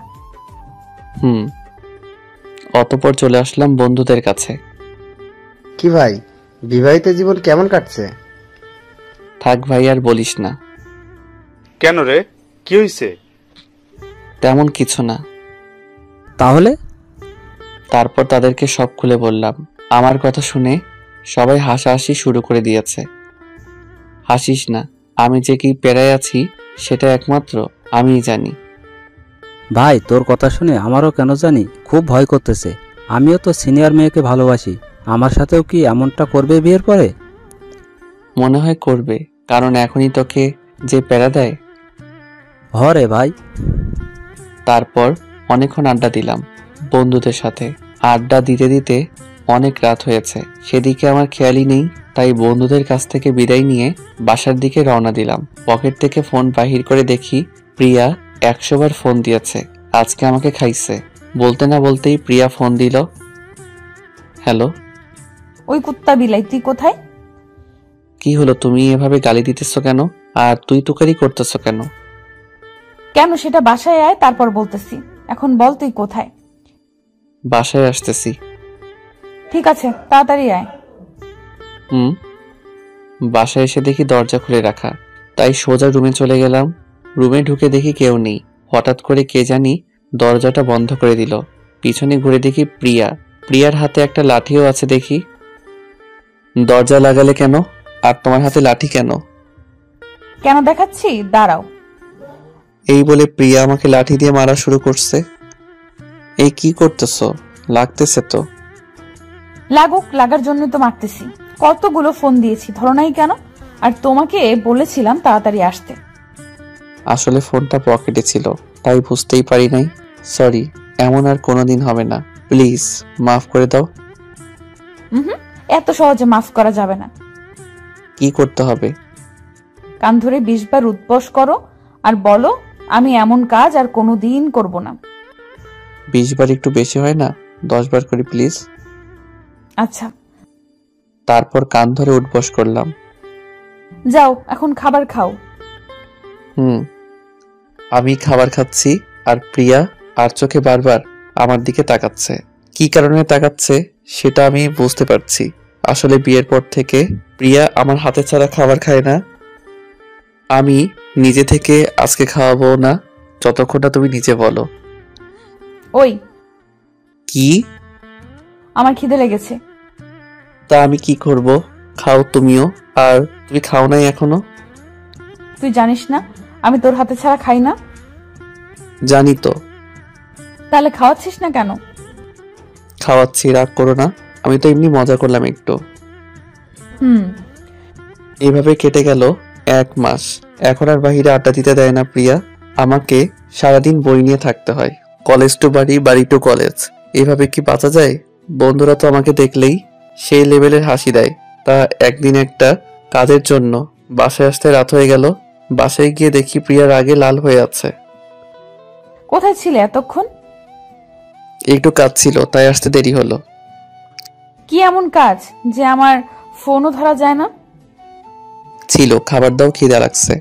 অতঃপর চলে আসলাম বন্ধুদের কাছে। কি ভাই, বিবাহিত জীবন কেমন কাটছে? থাক ভাই, আর বলিস না। কেন রে, কি হইছে? তেমন কিছু না। তাহলে? তারপর তাদেরকে সব খুলে বললাম। আমার কথা শুনে সবাই হাসাহাসি শুরু করে দিয়েছে। হাসিস না, আমি যে কি পেরায় আছি সেটা একমাত্র আমিই জানি। ভাই, তোর কথা শুনে আমারও কেন জানি খুব ভয় করতেছে। আমিও তো সিনিয়র মেয়েকে ভালোবাসি, আমার সাথেও কি এমনটা করবে বিয়ের পরে? মনে হয় করবে, কারণ এখনই তোকে যে প্যারা দেয়। হরে ভাই। তারপর অনেকক্ষণ আড্ডা দিলাম বন্ধুদের সাথে। আড্ডা দিতে দিতে অনেক রাত হয়েছে, সেদিকে আমার খেয়ালই নেই। তাই বন্ধুদের কাছ থেকে বিদায় নিয়ে বাসার দিকে রওনা দিলাম। পকেট থেকে ফোন বাহির করে দেখি প্রিয়া 100 বার ফোন দিয়েছে, আজকে আমাকে খাইছে। বলতে না বলতেই প্রিয়া ফোন দিল। হ্যালো। ওই কুত্তা বিলাই, তুই কোথায়? কি হলো, তুমি এভাবে গালি দিতেছো কেন, আর তুই তুকারি করতেছো কেন? কেন সেটা বাসায় আয়, তারপর বলতেছি। এখন বল তুই কোথায়? বাসায় আসতেছি। ঠিক আছে, তাড়াতাড়ি আয়। বাসায় এসে দেখি দরজা খুলে রাখা, তাই সোজা রুমে চলে গেলাম। রুমে ঢুকে দেখি কেউ নেই। হঠাৎ করে কে জানি দরজাটা বন্ধ করে দিল। পিছনে ঘুরে দেখি প্রিয়া। প্রিয়ার হাতে একটা লাঠিও আছে দেখি। দরজা লাগালে কেন, আর তোমার হাতে লাঠি কেন? কেন দেখাচ্ছি, দাঁড়াও। এই বলে প্রিয়া আমাকে লাঠি দিয়ে মারা শুরু করছে। এই কি করতেছো, লাগতেছে তো? লাগুক, লাগার জন্য তো মারতেছি। কতগুলো ফোন দিয়েছি, ধরো নাই কেন? আর তোমাকে বলেছিলাম তাড়াতাড়ি আসতে। আসলে ফোনটা পকেটে ছিল, তাই বুঝতেই পারি নাই। সরি, এমন আর কোনোদিন হবে না, প্লিজ মাফ করে দাও। এত সহজে মাফ করা যাবে না। কি করতে হবে? কান ধরে 20 বার উদ্বোস করো আর বলো, আমি এমন কাজ আর কোনোদিন করব না। 20 বার একটু বেশি হয় না? 10 বার করি প্লিজ। আচ্ছা তারপর কান ধরে উঠবস করলাম। যাও এখন খাবার খাও। আমি খাবার খাচ্ছি আর প্রিয়া আর চোখে বারবার আমার দিকে তাকাচ্ছে। কি কারণে তাকাচ্ছে সেটা আমি বুঝতে পারছি। আসলে বিয়ের পর থেকে প্রিয়া আমার হাতে ছাড়া খাবার খায় না। আমি নিজে থেকে আজকে খাওয়াবো না যতক্ষণ না তুমি নিজে বলো। ওই কি? আমার খিদে লেগেছে। তা আমি কি করব? খাও তুমিও। আর তুমি খাও নাই এখনো? তুই জানিস না আমি তোর হাতে ছাড়া খাই না? জানি তো। তাহলে খাওয়াচ্ছিস না কেন? খাওয়াচ্ছি, রাগ করো না। আমি তো এমনি মজা করলাম একটু। এভাবে কেটে গেল 1 মাস। এখন আর বাহিরে আড্ডা দিতে দেয় না প্রিয়া। আমাকে সারাদিন বই নিয়ে থাকতে হয়। কলেজ টু বাড়ি, বাড়ি টু কলেজ। এভাবে কি বাঁচা যায়? বন্ধুরা তো আমাকে দেখলেই সেই লেভেলের হাসি দেয়। তা একদিন একটা কাজের জন্য বাসায় আসতে রাত হয়ে গেল। বাসায় গিয়ে দেখি প্রিয়া রাগে লাল হয়ে আছে। কোথায় ছিলে এতক্ষণ? একটু কাজ ছিল তাই আসতে দেরি হলো। কি এমন কাজ যে আমার ফোনও ধরা যায় না? ছিল, খাবার দাও, খিদা লাগছে।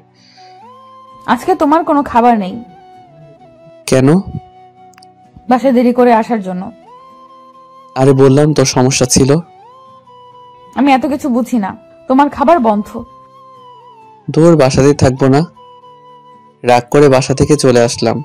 আজকে তোমার কোনো খাবার নেই। কেন? বাসায় দেরি করে আসার জন্য। আরে বললাম তো সমস্যা ছিল। আমি এত কিছু বুঝি না, তোমার খাবার বন্ধ। দূর, বাসাতেই থাকবো না। রাগ করে বাসা থেকে চলে আসলাম।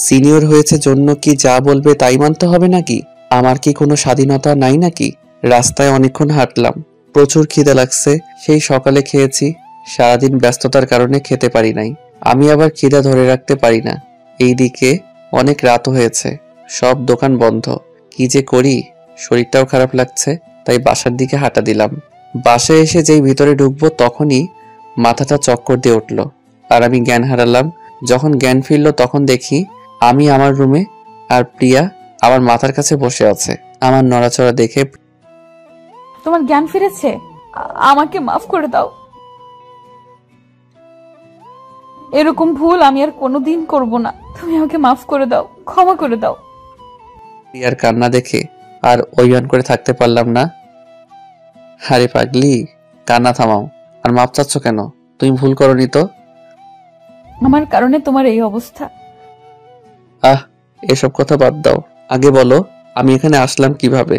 সিনিয়র হয়েছে জন্য কি যা বলবে তাই মানতে হবে নাকি? আমার কি কোনো স্বাধীনতা নাই নাকি? রাস্তায় অনেকক্ষণ হাঁটলাম, প্রচুর খিদে লাগছে। সেই সকালে খেয়েছি, সারাদিন ব্যস্ততার কারণে খেতে পারি নাই। আমি আবার খিদা ধরে রাখতে পারি না। এইদিকে অনেক রাতও হয়েছে, সব দোকান বন্ধ। কি যে করি, শরীরটাও খারাপ লাগছে, তাই বাসার দিকে হাঁটা দিলাম। বাসায় এসে যেই ভিতরে ঢুকবো তখনই মাথাটা চক্কর দিয়ে উঠল আর আমি জ্ঞান হারালাম। যখন জ্ঞান ফিরল তখন দেখি আমি আমার রুমে আর প্রিয়া আমার মাথার কাছে বসে আছে। আমার নড়াচড়া দেখে, তোমার জ্ঞান ফিরেছে? আমাকে মাফ করে দাও। এরকম ভুল আমি আর কোনোদিন করব না। তুমি আমাকে মাফ করে দাও, ক্ষমা করে দাও। প্রিয়ার কান্না দেখে আর অভিমান করে থাকতে পারলাম না। আরে পাগলি, কান্না থামাও। আর মাপ চাচ্ছ কেন? তুমি ভুল করনি তো। আমার কারণে তোমার এই অবস্থা। এসব কথা বাদ দাও, আগে বলো আমি এখানে আসলাম কিভাবে?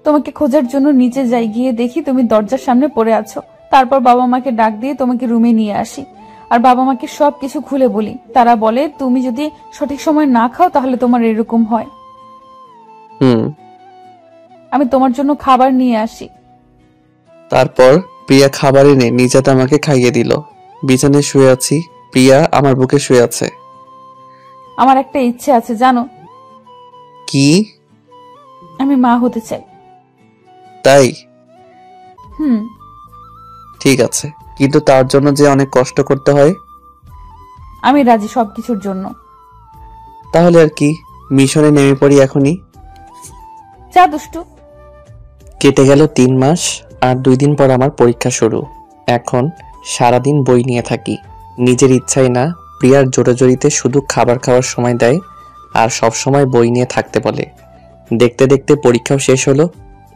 তোমাকে খোঁজার জন্য নিচে যাই, গিয়ে দেখি তুমি দরজার সামনে পড়ে আছো। তারপর বাবা মাকে ডাক দিয়ে তোমাকে রুমে নিয়ে আসি আর বাবা মাকে সবকিছু খুলে বলি। তারা বলে তুমি যদি সঠিক সময় না খাও তাহলে তোমার এরকম হয়। আমি তোমার জন্য খাবার নিয়ে আসি। তারপর প্রিয়া খাবার এনে নিজেতে আমাকে খাইয়ে দিল। বিছানায় শুয়ে আছি, প্রিয়া আমার বুকে শুয়ে আছে। আমার একটা ইচ্ছে আছে জানো? কি? আমি মা হতে চাই। তাই? হুম। ঠিক আছে, কিন্তু তার জন্য যে অনেক কষ্ট করতে হয়। আমি রাজি সবকিছুর জন্য। তাহলে আর কি, মিশনে নেমে পড়ি এখনই। যা দুষ্টু। কেটে গেল 3 মাস আর 2 দিন পর আমার পরীক্ষা শুরু। এখন সারাদিন বই নিয়ে থাকি, নিজের ইচ্ছাই না। প্রিয়ার জোরাজোরিতে শুধু খাবার খাওয়ার সময় দেয় আর সব সময় বই নিয়ে থাকতে বলে। দেখতে দেখতে পরীক্ষাও শেষ হলো।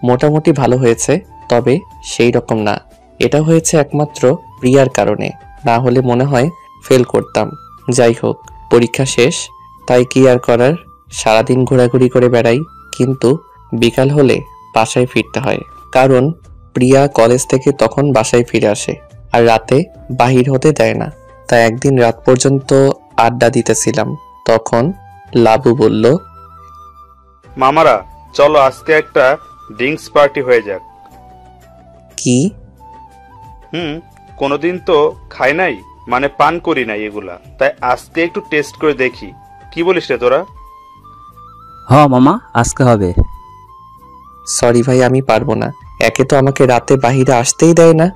মোটামুটি ভালো হয়েছে, তবে সেই রকম না। এটা হয়েছে একমাত্র প্রিয়ার কারণে, না হলে মনে হয় ফেল করতাম। যাই হোক, পরীক্ষা শেষ, তাই কি আর করার, সারাদিন ঘোরাঘুরি করে বেড়াই। কিন্তু বিকাল হলে বাসায় ফিরতে হয়, কারণ প্রিয়া কলেজ থেকে তখন বাসায় ফিরে আসে আর রাতে বাহির হতে দেয় না। তাই একদিন রাত পর্যন্ত আড্ডা দিতেছিলাম, তখন লাবু বলল, মামারা চলো আজকে একটা ড্রিঙ্কস পার্টি হয়ে যাক। কি? কোনোদিন তো খাই নাই, মানে পান করি নাই এগুলা, তাই আজকে একটু টেস্ট করে দেখি। কি বলিস রে তোরা? মামা, আজকে হবে। সরি ভাই, আমি পারবো না। একে তো আমাকে রাতে বাহিরে আসতেই দেয় না,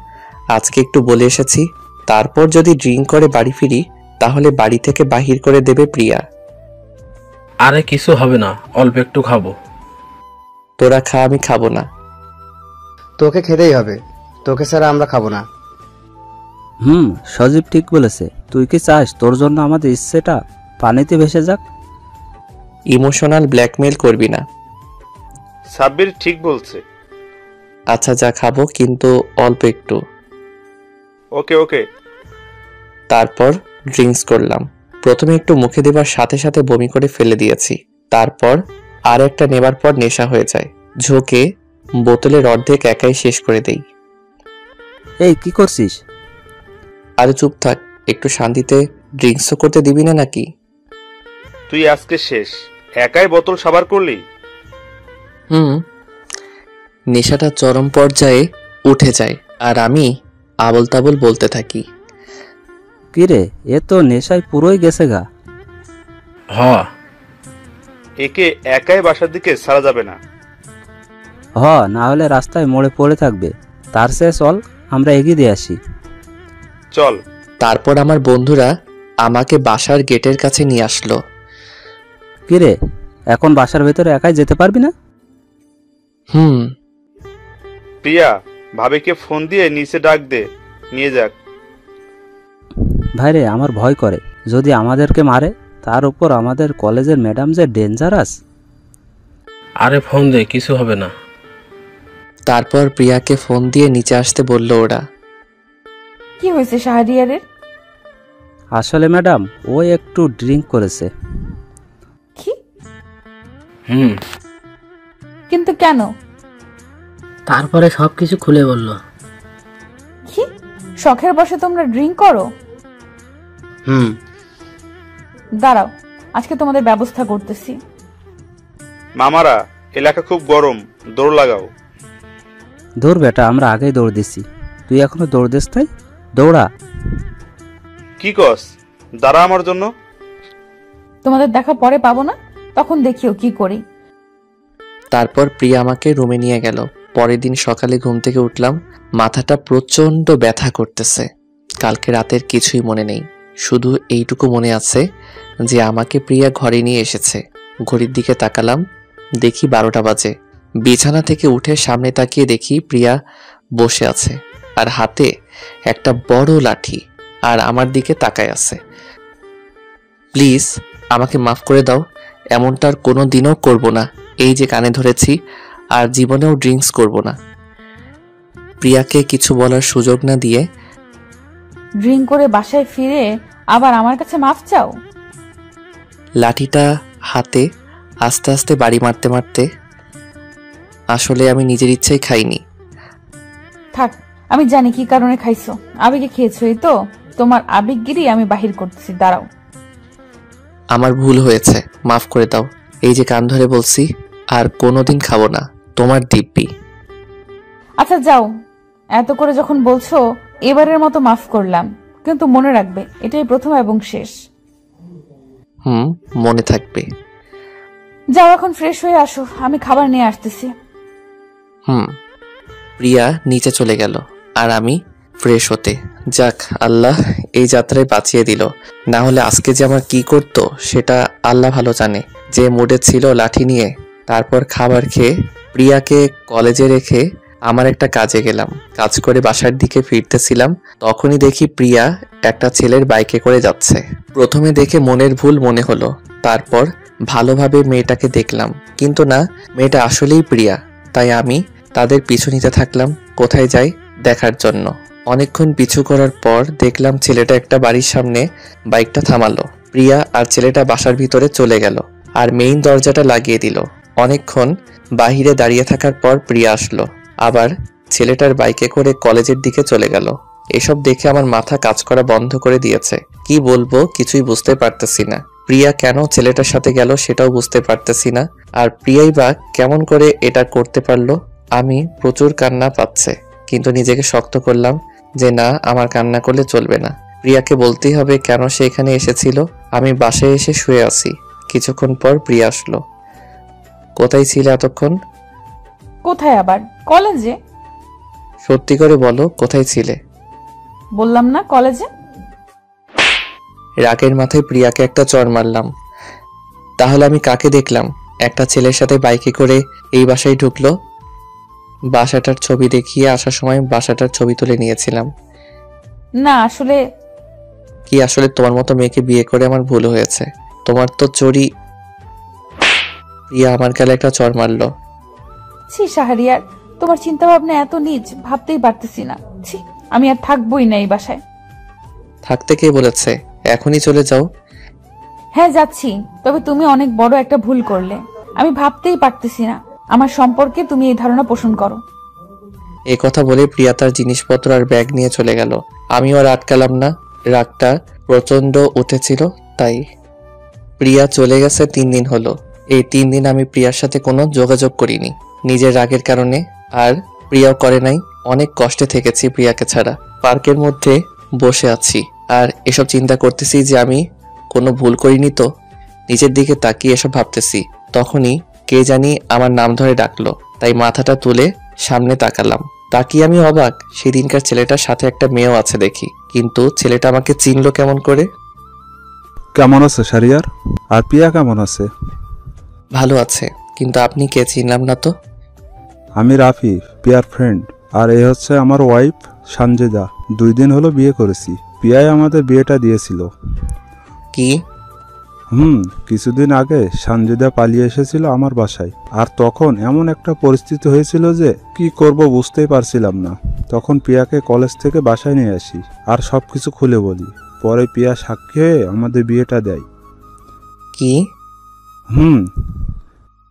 আজকে একটু বলে এসেছি। তারপর যদি ড্রিঙ্ক করে বাড়ি ফিরি তাহলে বাড়ি থেকে বাহির করে দেবে প্রিয়া। আরে কিছু হবে না, অল্প একটু খাবো। তোরা খা, আমি খাবো না। তোকে খেতেই হবে, তোকে ছাড়া আমরা খাবো না। সজীব ঠিক বলেছে। তুই কি চাস তোর জন্য আমাদের ইচ্ছেটা পানিতে ভেসে যাক? ইমোশনাল ব্ল্যাকমেল করবি না। সাব্বির ঠিক বলছে। আচ্ছা যা, খাবো কিন্তু অল্প একটু। ওকে ওকে। তারপর ড্রিঙ্কস করলাম। প্রথমে একটু মুখে দেবার সাথে সাথে বমি করে ফেলে দিয়েছি। তারপর আর একটা নেবার পর নেশা হয়ে যায়। ঝোঁকে বোতলের অর্ধেক একাই শেষ করে দেই। এই কি করছিস? আরে চুপ থাক, একটু শান্তিতে ড্রিঙ্কসও করতে দিবি না নাকি? তুই আজকে শেষ, একাই বোতল সাবার করলি। নেশাটা চরম পর্যায়ে উঠে যায় আর আমি আবল তাবল বলতে থাকি। কিরে, এ তো নেশায় পুরোই গেছে গা। হ, একে একাই বাসার দিকে ছাড়া যাবে না। না হলে রাস্তায় মোড়ে পড়ে থাকবে। তার চেয়ে চল আমরা এগিয়ে দিয়ে আসি। চল। তারপর আমার বন্ধুরা আমাকে বাসার গেটের কাছে নিয়ে আসলো। কিরে, এখন বাসার ভেতরে একাই যেতে পারবি না? প্রিয়া, ভাবিকে ফোন দিয়ে নিচে ডাক দে, নিয়ে যাক। ভাইরে, আমার ভয় করে যদি আমাদেরকে মারে। তার উপর আমাদের কলেজের ম্যাডাম যে ডেঞ্জারাস। আরে ফোন দে, কিছু হবে না। তারপর প্রিয়াকে ফোন দিয়ে নিচে আসতে বলল ওরা। কি হয়েছে শাহরিয়ারের? আসলে ম্যাডাম, ও একটু ড্রিঙ্ক করেছে। কি? কিন্তু কেন? তারপরে সবকিছু খুলে বলল। কি শখের বসে তোমরা ড্রিঙ্ক করো? দাঁড়াও, আজকে তোমাদের ব্যবস্থা করতেছি। মামারা, এলাকা খুব গরম, দৌড় লাগাও। দৌড় বেটা, আমরা আগেই দৌড় দিছি। তুই এখনো দৌড় দিস? তাই দৌড়া। কি কস? দাঁড়া আমার জন্য। তোমাদের দেখা পরে পাবো না, তখন দেখিও কি করি। তারপর প্রিয়া আমাকে রুমে নিয়ে গেল। পরের দিন সকালে ঘুম থেকে উঠলাম, মাথাটা প্রচন্ড ব্যথা করতেছে। কালকে রাতের কিছুই মনে নেই, শুধু এইটুকু মনে আছে যে আমাকে প্রিয়া ঘরে নিয়ে এসেছে। ঘড়ির দিকে তাকালাম, দেখি 12টা বাজে। বিছানা থেকে উঠে সামনে তাকিয়ে দেখি প্রিয়া বসে আছে আর হাতে একটা বড় লাঠি, আর আমার দিকে তাকায় আছে। প্লিজ আমাকে মাফ করে দাও, এমনটা আর কোনো দিনও করবো না। এই যে কানে ধরেছি, আর জীবনেও ড্রিঙ্কস করব না। প্রিয়াকে কিছু বলার সুযোগ না দিয়ে ড্রিঙ্ক করে বাসায় ফিরে আবার আমার কাছে মাফ চাও? লাঠিটা হাতে আস্তে আস্তে বাড়ি মারতে মারতে, আসলে আমি নিজের ইচ্ছাই খাইনি। থাক, আমি জানি কি কারণে খাইছো। আবেগে খেয়েছো, এই তো তোমার আবেগগিরি আমি বাহির করতেছি। দাঁড়াও। আমার ভুল হয়েছে, মাফ করে দাও। এই যে কান ধরে বলছি, আর কোনোদিন খাবো না তোমার দিব্যি। আচ্ছা যাও, এত করে যখন বলছো এবারের মতো মাফ করলাম, কিন্তু মনে রাখবে এটাই প্রথম এবং শেষ। মনে থাকবে। যাও, এখন ফ্রেশ হয়ে আসো, আমি খাবার নিয়ে আসতেছি। প্রিয়া নিচে চলে গেল আর আমি ফ্রেশ হতে। যাক, আল্লাহ এই যাত্রায় বাঁচিয়ে দিল, না হলে আজকে যে আমার কি করতো সেটা আল্লাহ ভালো জানে। যে মুডে ছিল লাঠি নিয়ে। তারপর খাবার খেয়ে প্রিয়াকে কলেজে রেখে আমার একটা কাজে গেলাম। কাজ করে বাসার দিকে ফিরতেছিলাম, তখনই দেখি প্রিয়া একটা ছেলের বাইকে করে যাচ্ছে। প্রথমে দেখে মনের ভুল মনে হলো, তারপর ভালোভাবে মেয়েটাকে দেখলাম, কিন্তু না, মেয়েটা আসলেই প্রিয়া। তাই আমি তাদের পিছু নিতে থাকলাম কোথায় যাই দেখার জন্য। অনেকক্ষণ পিছু করার পর দেখলাম ছেলেটা একটা বাড়ির সামনে বাইকটা থামালো। প্রিয়া আর ছেলেটা বাসার ভিতরে চলে গেল আর মেইন দরজাটা লাগিয়ে দিল। অনেকক্ষণ বাহিরে দাঁড়িয়ে থাকার পর প্রিয়া আসলো, আবার ছেলেটার বাইকে করে কলেজের দিকে চলে গেল। এসব দেখে আমার মাথা কাজ করা বন্ধ করে দিয়েছে। কি বলবো কিছুই বুঝতে পারতেছি না। প্রিয়া কেন ছেলেটার সাথে গেল সেটাও বুঝতে পারতেছি না, আর প্রিয়াই বা কেমন করে এটা করতে পারলো। আমি প্রচুর কান্না পাচ্ছে, কিন্তু নিজেকে শক্ত করলাম যে না, আমার কান্না করলে চলবে না। প্রিয়াকে বলতেই হবে কেন সে এখানে এসেছিল। আমি বাসায় এসে শুয়ে আছি। কিছুক্ষণ পর প্রিয়া আসলো। কোথায় ছিলে এতক্ষণ? কোথায় আবার? কলেজে। সত্যি করে বলো, কোথায় ছিলে? বললাম না, কলেজে। রাগের মাথায় প্রিয়াকে একটা চড় মারলাম। তাহলে আমি কাকে দেখলাম? একটা ছেলের সাথে বাইকে করে এই বাসায় ঢুকলো। বাসাটার ছবি দেখিয়ে আসার সময় বাসাটার ছবি তুলে নিয়েছিলাম। না আসলে। কি আসলে? তোমার মতো মেয়েকে বিয়ে করে আমার ভুল হয়েছে। তোমার তো চুরি। প্রিয়া আমার গালে একটা চড় মারলো। ছি শাহরিয়ার, তোমার চিন্তা ভাবনা এত নিচ, ভাবতেই পারতেছি না। ছি, আমি আর থাকবোই না এই বাসায়। থাকতে কে বলেছে? এখনই চলে যাও। হ্যাঁ যাচ্ছি, তবে তুমি অনেক বড় একটা ভুল করলে। আমি ভাবতেই পারতেছি না আমার সম্পর্কে তুমি এই ধারণা পোষণ করো। এ কথা বলে প্রিয়া তার জিনিসপত্র আর ব্যাগ নিয়ে চলে গেল। আমিও আর আটকালাম না, রাগটা প্রচন্ড উঠেছিল তাই। প্রিয়া চলে গেছে 3 দিন হলো। এই 3 দিন আমি প্রিয়ার সাথে কোনো যোগাযোগ করিনি, নিজের রাগের কারণে। আর প্রিয়াও করে নাই। অনেক কষ্টে থেকেছি প্রিয়াকে ছাড়া। পার্কের মধ্যে বসে আছি আর এসব চিন্তা করতেছি যে আমি কোনো ভুল করিনি তো। নিজের দিকে তাকিয়ে এসব ভাবতেছি, তখনই কে জানি আমার নাম ধরে ডাকলো। তাই মাথাটা তুলে সামনে তাকালাম। তাকিয়ে আমি অবাক, সেদিনকার ছেলেটার সাথে একটা মেয়েও আছে দেখি, কিন্তু ছেলেটা আমাকে চিনলো কেমন করে? কেমন আছে শাহরিয়ার? আর প্রিয়া কেমন আছে? ভালো আছে, কিন্তু আপনি কে? চিনলাম না তো। আমি রাফি, প্রিয়ার ফ্রেন্ড। আর এই হচ্ছে আমার ওয়াইফ সানজিদা। 2 দিন হলো বিয়ে করেছি। প্রিয়াই আমাদের বিয়েটা দিয়েছিল। কি? কিছুদিন আগে সানজিদা পালিয়ে এসেছিল আমার বাসায়। আর তখন এমন একটা পরিস্থিতি হয়েছিল যে কি করব বুঝতেই পারছিলাম না। তখন প্রিয়াকে কলেজ থেকে বাসায় নিয়ে আসি আর সবকিছু খুলে বলি। পরে প্রিয়া সাক্ষী হয়ে আমাদের বিয়েটা দেয়। কি?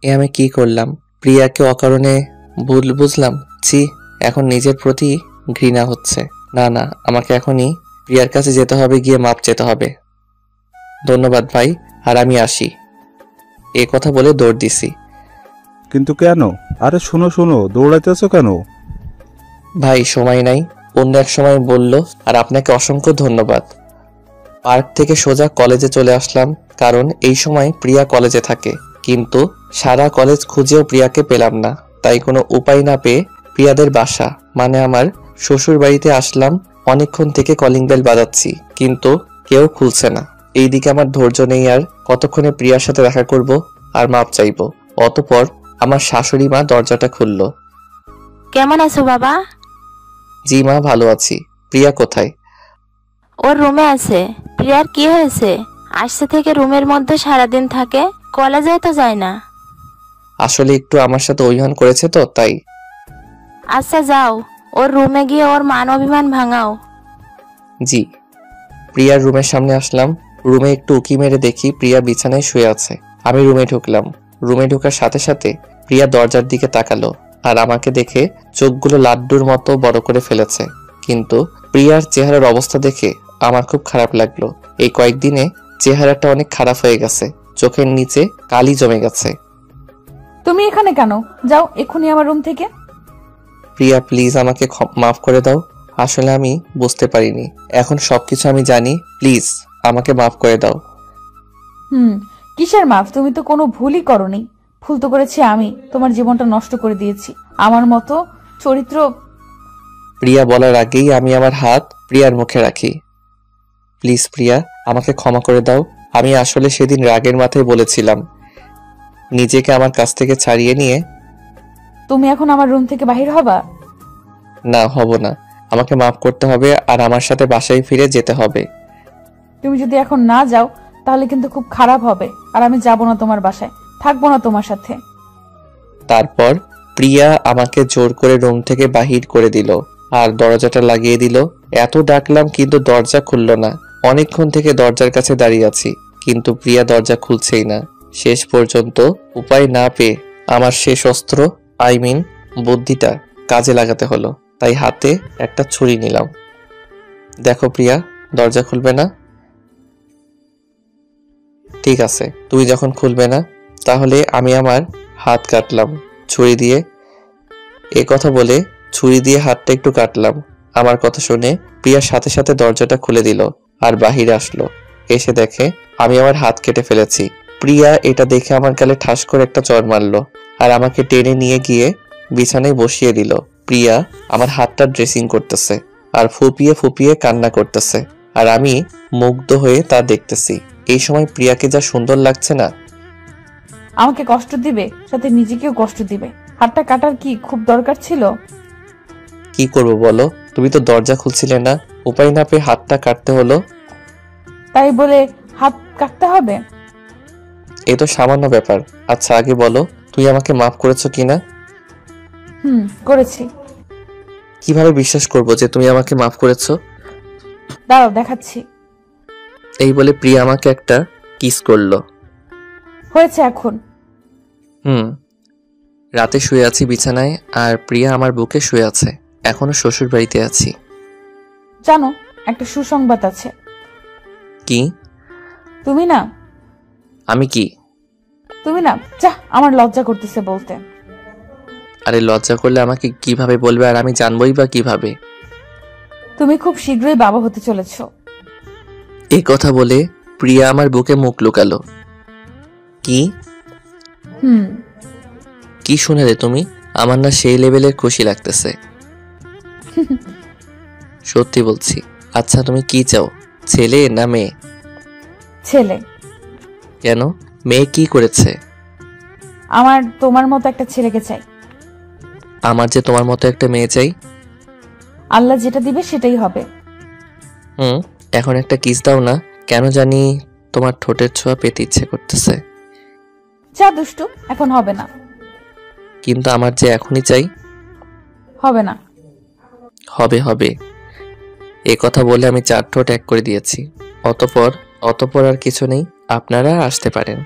এ আমি কি করলাম? প্রিয়াকে অকারণে ভুল বুঝলাম। ছি, এখন নিজের প্রতি ঘৃণা হচ্ছে। না না, আমাকে এখনই প্রিয়ার কাছে যেতে হবে, গিয়ে মাপ চেতে হবে। ধন্যবাদ ভাই, আর আমি আসি। এ কথা বলে দৌড় দিছি। কিন্তু কেন? আরে শোনো, দৌড়াইতেছো কেন? ভাই সময় নাই, অন্য এক সময় বলল। আর আপনাকে অসংখ্য ধন্যবাদ। পার্ক থেকে সোজা কলেজে চলে আসলাম, কারণ এই সময় প্রিয়া কলেজে থাকে। কিন্তু সারা কলেজ খুঁজেও প্রিয়াকে পেলাম না। তাই কোনো উপায় না পেয়ে প্রিয়াদের বাসা মানে আমার শ্বশুর বাড়িতে আসলাম। অনেকক্ষণ থেকে কলিং বেল বাজাচ্ছি, কিন্তু কেউ খুলছে না। এইদিকে আমার ধৈর্য নেই আর, কতক্ষণে প্রিয়ার সাথে দেখা করব আর মাপ চাইবো। অতঃপর আমার শাশুড়ি মা দরজাটা খুলল। কেমন আছো বাবা? জি মা, ভালো আছি। প্রিয়া কোথায়? ওর রুমে আছে। প্রিয়ার কি হয়েছে? আসছে থেকে রুমের মধ্যে সারাদিন থাকে, কলেজে তো যায় না। আসলে একটু আমার সাথে অভিমান করেছে তো তাই। আচ্ছা যাও, ওর রুমে গিয়ে ওর মান অভিমান ভাঙাও। জি। প্রিয়ার রুমের সামনে আসলাম। রুমে একটু উকি মেরে দেখি প্রিয়া বিছানায় শুয়ে আছে। আমি রুমে ঢুকলাম। রুমে ঢোকার সাথে সাথে প্রিয়া দরজার দিকে তাকালো আর আমাকে দেখে চোখগুলো লাড্ডুর মতো বড় করে ফেলেছে। কিন্তু প্রিয়ার চেহারার অবস্থা দেখে আমার খুব খারাপ লাগলো। এই কয়েকদিনে চেহারাটা অনেক খারাপ হয়ে গেছে, চোখের নিচে কালি জমে গেছে। তুমি এখানে কেন? যাও এক্ষুনি আমার রুম থেকে। প্রিয়া প্লিজ আমাকে মাফ করে দাও। আসলে আমি বুঝতে পারিনি, এখন সবকিছু আমি জানি। প্লিজ আমাকে মাফ করে দাও। কিসের মাফ? তুমি তো কোনো ভুলই করনি। ভুল তো করেছি আমি, তোমার জীবনটা নষ্ট করে দিয়েছি। আমার মতো চরিত্র। প্রিয়া বলার আগেই আমি আমার হাত প্রিয়ার মুখে রাখি। প্লিজ প্রিয়া, আমাকে ক্ষমা করে দাও। আমি আসলে সেদিন রাগের মাথায় বলেছিলাম। নিজেকে আমার কাছ থেকে ছাড়িয়ে নিয়ে। তুমি এখন আমার রুম থেকে বাহির হবা? না, হব না। আমাকে মাফ করতে হবে আর আমার সাথে বাসায় ফিরে যেতে হবে। তুমি যদি এখন না যাও তাহলে কিন্তু খুব খারাপ হবে, আর আমি যাব না তোমার বাসায়, থাকবো না তোমার সাথে। তারপর প্রিয়া আমাকে জোর করে রুম থেকে বাহির করে দিল আর দরজাটা লাগিয়ে দিল। এত ডাকলাম কিন্তু দরজা খুলল না। অনেকক্ষণ থেকে দরজার কাছে দাঁড়িয়ে আছি, কিন্তু প্রিয়া দরজা খুলছেই না। শেষ পর্যন্ত উপায় না পেয়ে আমার শেষ অস্ত্র বুদ্ধিটা কাজে লাগাতে হলো। তাই হাতে একটা ছুরি নিলাম। দেখো প্রিয়া, দরজা খুলবে না? ঠিক আছে, তুমি যখন খুলবে না তাহলে আমি আমার হাত কাটলাম ছুরি দিয়ে। এ কথা বলে ছুরি দিয়ে হাতটা একটু কাটলাম। আমার কথা শুনে প্রিয়ার সাথে সাথে দরজাটা খুলে দিল আর বাহিরে আসলো। এসে দেখে আমি আমার হাত কেটে ফেলেছি। প্রিয়া এটা দেখে আমার গালে ঠাস করে একটা চড় মারলো আর আমাকে টেনে নিয়ে গিয়ে বিছানায় বসিয়ে দিল। প্রিয়া আমার হাতটা ড্রেসিং করতেছে আর ফুপিয়ে ফুপিয়ে কান্না করতেছে, আর আমি মুগ্ধ হয়ে তা দেখতেছি। এই সময় প্রিয়াকে যা সুন্দর লাগছে না। আমাকে কষ্ট দিবে, সাথে নিজেকেও কষ্ট দিবে। হাতটা কাটার কি খুব দরকার ছিল? কি করব বলো, তুমি তো দরজা খুলছিলে না, উপায় না পেয়ে হাতটা কাটতে হলো। তাই বলে হাত কাটতে হবে? এই তো সামান্য ব্যাপার। আচ্ছা আগে বলো, তুই আমাকে মাফ করেছো কিনা? করেছি। কিভাবে বিশ্বাস করব যে তুমি আমাকে মাফ করেছো? দাঁড়াও দেখাচ্ছি। এই বলে প্রিয়া আমাকে একটা কিস করলো। হয়েছে এখন? রাতে শুয়ে আছি বিছানায়, আর প্রিয়া আমার বুকে শুয়ে আছে। এখনো শ্বশুর বাড়িতে আছি। জানো, একটা সুসংবাদ আছে। কি? তুমি না। আমি কি? তুমি না, যা, আমার লজ্জা করতেছে বলতে। আরে লজ্জা করলে আমাকে কিভাবে বলবে, আর আমি জানবই বা কিভাবে? তুমি খুব শীঘ্রই বাবা হতে চলেছ। এই কথা বলে প্রিয়া আমার বুকে মুখ লুকালো। কি? কি শুনে রে তুমি? আমার না সেই লেভেলের খুশি লাগতেছে। সত্যি বলছি। আচ্ছা তুমি কি চাও, ছেলে না মেয়ে? ছেলে। কেন? মেয়ে কি করেছে? আমার তোমার মতো একটা ছেলেকে চাই। আমার যে তোমার মতো একটা মেয়ে চাই? আল্লাহ যেটা দিবে সেটাই হবে। এখন একটা কিস দাও না, কেন জানি তোমার ঠোঁটের ছোঁয়া পেতে ইচ্ছে করতেছে। যা দুষ্টু, এখন হবে না। কিন্তু আমার যে এখনই চাই। হবে না। হবে হবে। এ কথা বলে আমি 4 ঠোঁট এক করে দিয়েছি। অতঃপর আর কিছু নেই, আপনারা আসতে পারেন।